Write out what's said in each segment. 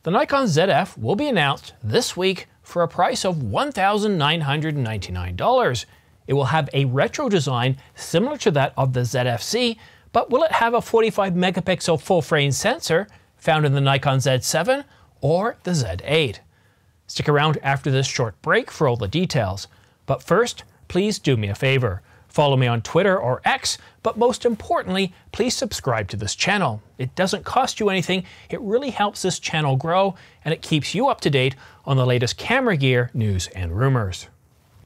The Nikon Zf will be announced this week for a price of $1,999. It will have a retro design similar to that of the ZF-C, but will it have a 45 megapixel full frame sensor found in the Nikon Z7 or the Z8? Stick around after this short break for all the details. But first, please do me a favor. Follow me on Twitter or X, but most importantly, please subscribe to this channel. It doesn't cost you anything, it really helps this channel grow, and it keeps you up to date on the latest camera gear, news, and rumors.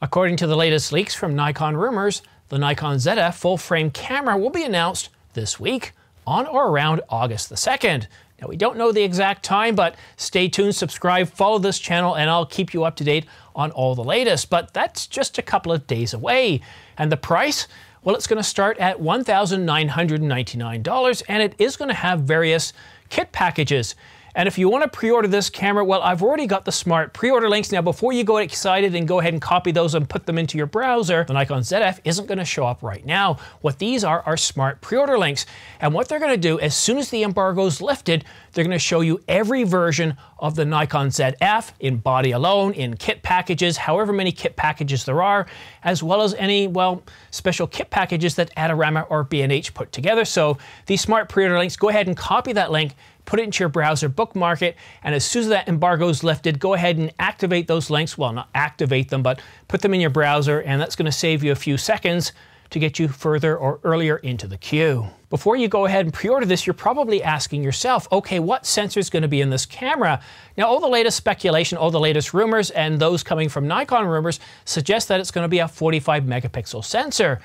According to the latest leaks from Nikon Rumors, the Nikon Zf full-frame camera will be announced this week on or around August the 2nd. Now, we don't know the exact time, but stay tuned, subscribe, follow this channel, and I'll keep you up to date on all the latest. But that's just a couple of days away. And the price? Well, it's going to start at $1,999, and it is going to have various kit packages. And if you want to pre-order this camera, well, I've already got the smart pre-order links. Now, before you go excited and go ahead and copy those and put them into your browser, the Nikon Zf isn't going to show up right now. What these are smart pre-order links. And what they're going to do, as soon as the embargo is lifted, they're going to show you every version of the Nikon Zf in body alone, in kit packages, however many kit packages there are, as well as any, well, special kit packages that Adorama or B&H put together. So these smart pre-order links, go ahead and copy that link, put it into your browser, bookmark it, and as soon as that embargo is lifted, go ahead and activate those links. Well, not activate them, but put them in your browser, and that's going to save you a few seconds to get you further or earlier into the queue. Before you go ahead and pre-order this, you're probably asking yourself, okay, what sensor is going to be in this camera? Now, all the latest speculation, all the latest rumors, and those coming from Nikon Rumors suggest that it's going to be a 45 megapixel sensor.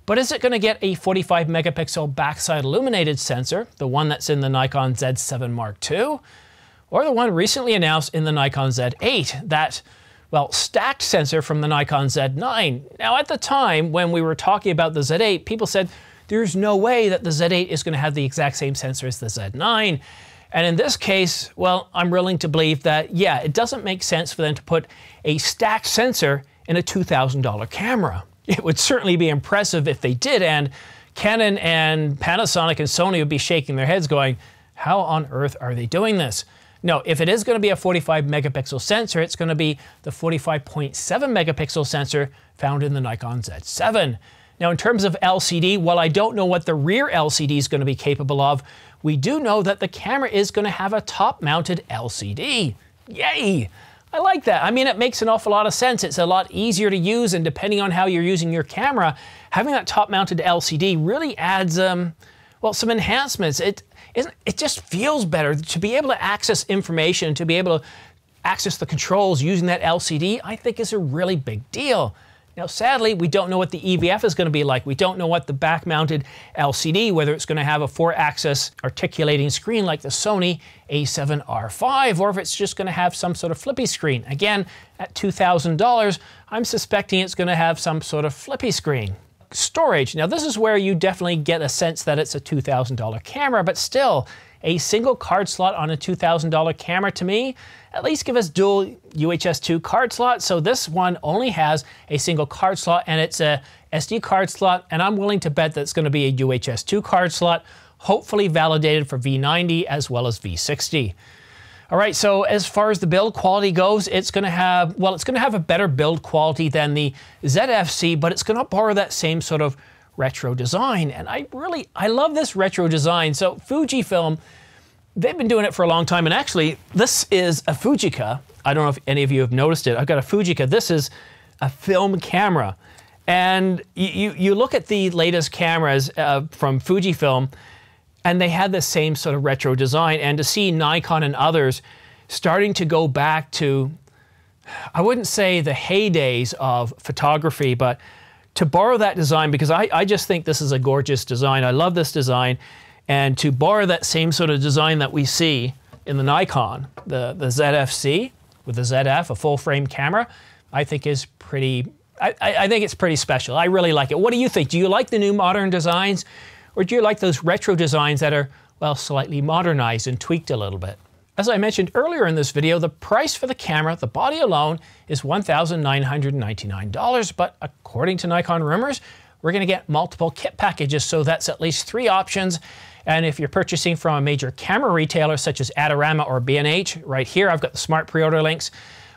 But is it going to get a 45 megapixel backside illuminated sensor, the one that's in the Nikon Z7 Mark II, or the one recently announced in the Nikon Z8, that, well, stacked sensor from the Nikon Z9? Now, at the time when we were talking about the Z8, people said there's no way that the Z8 is going to have the exact same sensor as the Z9. And in this case, well, I'm willing to believe that, yeah, it doesn't make sense for them to put a stacked sensor in a $2,000 camera. It would certainly be impressive if they did, and Canon and Panasonic and Sony would be shaking their heads going, how on earth are they doing this? No, if it is going to be a 45 megapixel sensor, it's going to be the 45.7 megapixel sensor found in the Nikon Z7. Now, in terms of LCD, while I don't know what the rear LCD is going to be capable of, we do know that the camera is going to have a top-mounted LCD. Yay! I like that. I mean, it makes an awful lot of sense. It's a lot easier to use, and depending on how you're using your camera, having that top-mounted LCD really adds, well, some enhancements. It just feels better to be able to access information, to be able to access the controls using that LCD, I think is a really big deal. Now, sadly, we don't know what the EVF is going to be like. We don't know what the back-mounted LCD, whether it's going to have a 4-axis articulating screen like the Sony A7R5, or if it's just going to have some sort of flippy screen. Again, at $2,000, I'm suspecting it's going to have some sort of flippy screen. Storage. Now, this is where you definitely get a sense that it's a $2,000 camera, but still, a single card slot on a $2,000 camera, to me, at least give us dual UHS 2 card slots. So this one only has a single card slot, and it's a SD card slot, and I'm willing to bet that it's going to be a UHS 2 card slot, hopefully validated for V90 as well as V60. All right, so as far as the build quality goes, it's going to have, well, it's going to have a better build quality than the ZF-C, but it's going to borrow that same sort of retro design. And I love this retro design. So Fujifilm, they've been doing it for a long time. And actually, this is a Fujica. I don't know if any of you have noticed it. I've got a Fujica. This is a film camera. And you look at the latest cameras from Fujifilm, and they had the same sort of retro design. And to see Nikon and others starting to go back to, I wouldn't say the heydays of photography, but to borrow that design, because I just think this is a gorgeous design. I love this design. And to borrow that same sort of design that we see in the Nikon, the ZF-C with the ZF, a full-frame camera, I think is pretty, I think it's pretty special. I really like it. What do you think? Do you like the new modern designs, or do you like those retro designs that are, well, slightly modernized and tweaked a little bit? As I mentioned earlier in this video, the price for the camera, the body alone, is $1,999, but according to Nikon Rumors, we're going to get multiple kit packages, so that's at least 3 options. And if you're purchasing from a major camera retailer such as Adorama or B&H, right here I've got the smart pre-order links,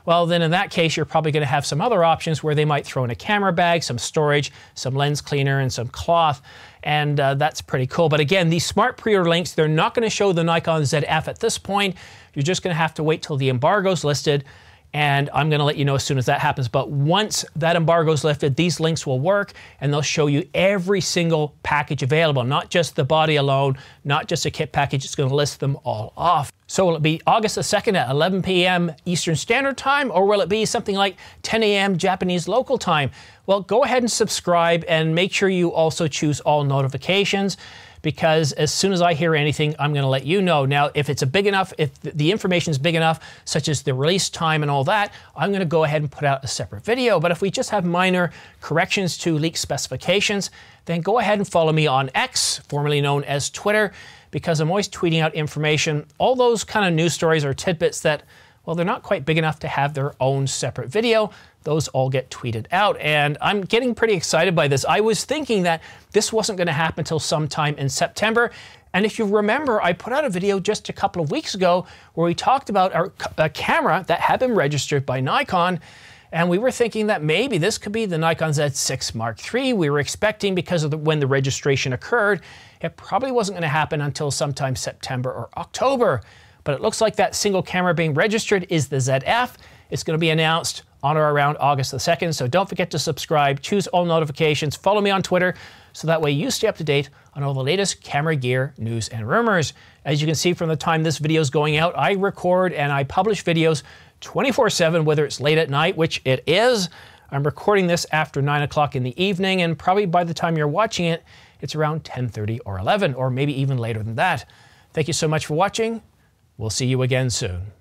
well then in that case you're probably going to have some other options where they might throw in a camera bag, some storage, some lens cleaner, and some cloth, and that's pretty cool. But again, these smart pre-order links, they're not going to show the Nikon Zf at this point. You're just going to have to wait till the embargo's listed, and I'm going to let you know as soon as that happens. But once that embargo is lifted, these links will work, and they'll show you every single package available, not just the body alone, not just a kit package. It's going to list them all off. So will it be August the 2nd at 11 p.m. Eastern Standard Time, or will it be something like 10 a.m. Japanese local time? Well, go ahead and subscribe, and make sure you also choose all notifications, because as soon as I hear anything, I'm going to let you know. Now, if it's if the information is big enough, such as the release time and all that, I'm going to go ahead and put out a separate video. But if we just have minor corrections to leak specifications, then go ahead and follow me on X, formerly known as Twitter, because I'm always tweeting out information, all those kind of news stories or tidbits that, well, they're not quite big enough to have their own separate video. Those all get tweeted out, and I'm getting pretty excited by this. I was thinking that this wasn't going to happen until sometime in September, and if you remember, I put out a video just a couple of weeks ago where we talked about a camera that had been registered by Nikon, and we were thinking that maybe this could be the Nikon Z6 Mark III. We were expecting, because of when the registration occurred, it probably wasn't going to happen until sometime September or October. But it looks like that single camera being registered is the ZF. It's going to be announced on or around August the 2nd, so don't forget to subscribe, choose all notifications, follow me on Twitter, so that way you stay up to date on all the latest camera gear, news, and rumors. As you can see from the time this video is going out, I record and I publish videos 24/7, whether it's late at night, which it is. I'm recording this after 9 o'clock in the evening, and probably by the time you're watching it, it's around 10:30 or 11, or maybe even later than that. Thank you so much for watching. We'll see you again soon.